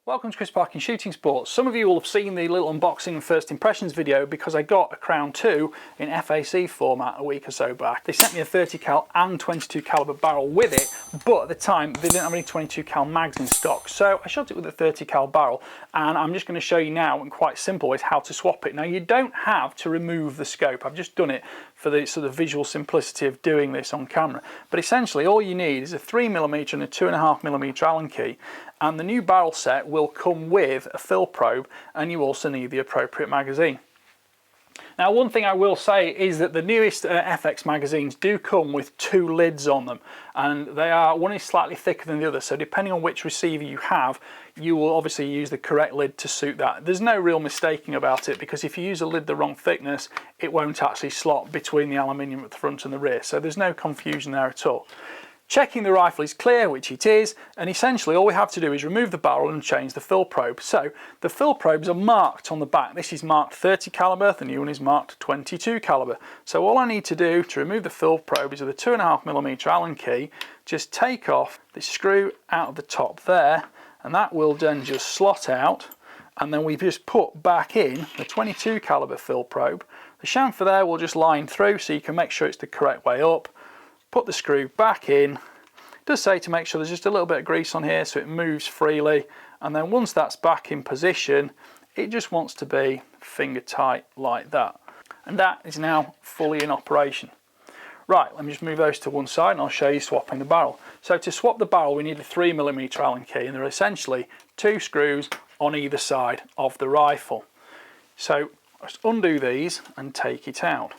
Welcome to Chris Parkin Shooting Sports. Some of you will have seen the little unboxing and first impressions video because I got a Crown 2 in FAC format a week or so back. They sent me a 30 cal and 22 caliber barrel with it, but at the time they didn't have any 22 cal mags in stock. So I shot it with a 30 cal barrel, and I'm just going to show you now in quite simple ways how to swap it. Now you don't have to remove the scope. I've just done it for the sort of visual simplicity of doing this on camera. But essentially all you need is a 3mm and a 2.5mm Allen key, and the new barrel set will come with a fill probe, and you also need the appropriate magazine. Now one thing I will say is that the newest FX magazines do come with two lids on them, and one is slightly thicker than the other, so depending on which receiver you have, you will obviously use the correct lid to suit that. There's no real mistaking about it, because if you use a lid the wrong thickness, it won't actually slot between the aluminium at the front and the rear, so there's no confusion there at all. Checking the rifle is clear, which it is, and essentially all we have to do is remove the barrel and change the fill probe. So the fill probes are marked on the back. This is marked 30 caliber, the new one is marked 22 caliber. So all I need to do to remove the fill probe is with a 2.5mm Allen key, just take off the screw out of the top there, and that will then just slot out, and then we just put back in the 22 caliber fill probe. The chamfer there will just line through so you can make sure it's the correct way up. Put the screw back in. It does say to make sure there's just a little bit of grease on here so it moves freely, and then once that's back in position, it just wants to be finger tight like that, and that is now fully in operation. Right, let me just move those to one side and I'll show you swapping the barrel. So to swap the barrel we need a 3mm Allen key, and there are essentially two screws on either side of the rifle. So just undo these and take it out.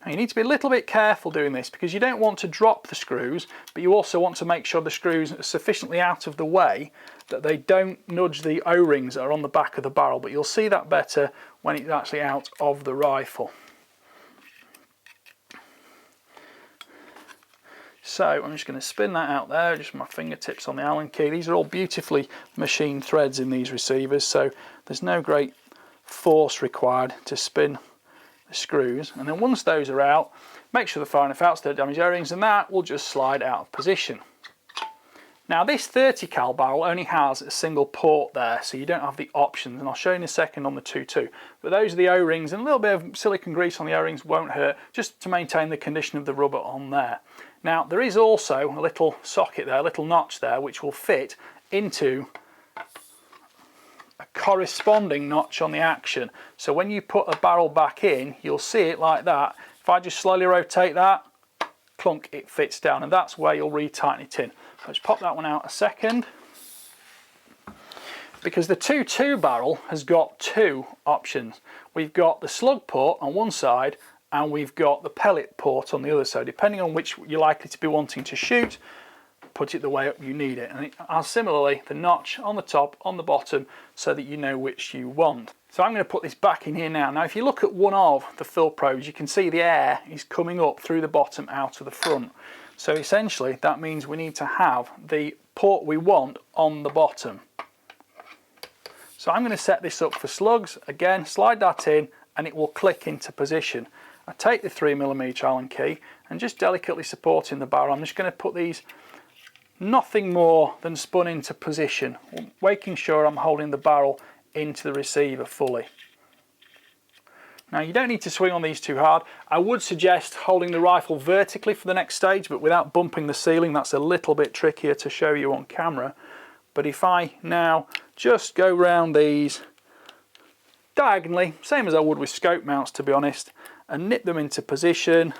Now you need to be a little bit careful doing this, because you don't want to drop the screws, but you also want to make sure the screws are sufficiently out of the way that they don't nudge the O-rings that are on the back of the barrel, but you'll see that better when it's actually out of the rifle. So I'm just going to spin that out there, just my fingertips on the Allen key. These are all beautifully machined threads in these receivers, so there's no great force required to spin the screws, and then once those are out, make sure they're far enough out so they don't damage O-rings, and that will just slide out of position. Now this 30 cal barrel only has a single port there, so you don't have the options, and I'll show you in a second on the 2.2, but those are the O-rings, and a little bit of silicone grease on the O-rings won't hurt, just to maintain the condition of the rubber on there. Now there is also a little socket there, a little notch there, which will fit into a corresponding notch on the action, so when you put a barrel back in you'll see it like that. If I just slowly rotate that, clunk, it fits down, and that's where you'll retighten it in. Let's pop that one out a second, because the 2.2 barrel has got two options. We've got the slug port on one side and we've got the pellet port on the other, so depending on which you're likely to be wanting to shoot, put it the way up you need it, and it has similarly the notch on the top, on the bottom, so that you know which you want. So I'm going to put this back in here now. Now if you look at one of the fill probes, you can see the air is coming up through the bottom out of the front. So essentially that means we need to have the port we want on the bottom. So I'm going to set this up for slugs. Again, slide that in and it will click into position. I take the 3mm Allen key and just delicately supporting the barrel, I'm just going to put these nothing more than spun into position, making sure I'm holding the barrel into the receiver fully. Now you don't need to swing on these too hard. I would suggest holding the rifle vertically for the next stage, but without bumping the ceiling. That's a little bit trickier to show you on camera. But if I now just go round these diagonally, same as I would with scope mounts to be honest, and nip them into position,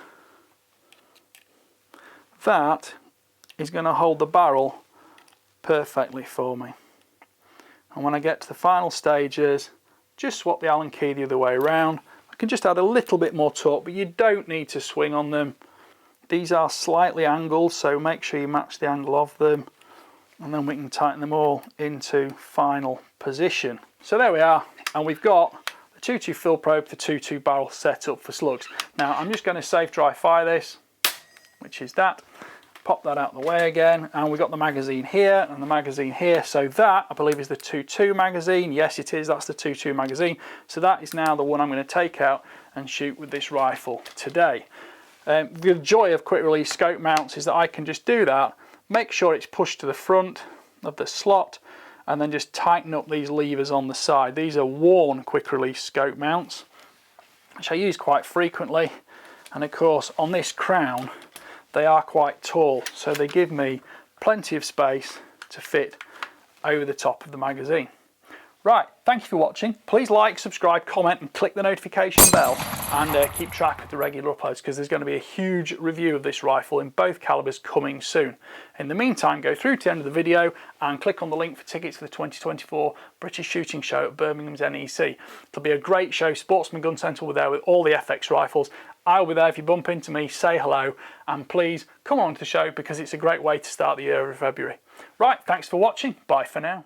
that is going to hold the barrel perfectly for me. And when I get to the final stages, just swap the Allen key the other way around. I can just add a little bit more torque, but you don't need to swing on them. These are slightly angled, so make sure you match the angle of them, and then we can tighten them all into final position. So there we are, and we've got the 2.2 fill probe, the 2.2 barrel set up for slugs. Now I'm just going to safe dry fire this, which is that. Pop that out of the way again, and we've got the magazine here and the magazine here, so that I believe is the 2.2 magazine. Yes it is, that's the 2.2 magazine, so that is now the one I'm going to take out and shoot with this rifle today. The joy of quick release scope mounts is that I can just do that, make sure it's pushed to the front of the slot, and then just tighten up these levers on the side. These are worn quick release scope mounts, which I use quite frequently, and of course on this crown they are quite tall, so they give me plenty of space to fit over the top of the magazine. Right, thank you for watching. Please like, subscribe, comment and click the notification bell, and keep track of the regular uploads, because there's going to be a huge review of this rifle in both calibers coming soon. In the meantime, go through to the end of the video and click on the link for tickets for the 2024 British Shooting Show at Birmingham's NEC. It'll be a great show. Sportsman Gun Centre will be there with all the FX rifles. I'll be there. If you bump into me, say hello, and please come on to the show, because it's a great way to start the year of February. Right, thanks for watching. Bye for now.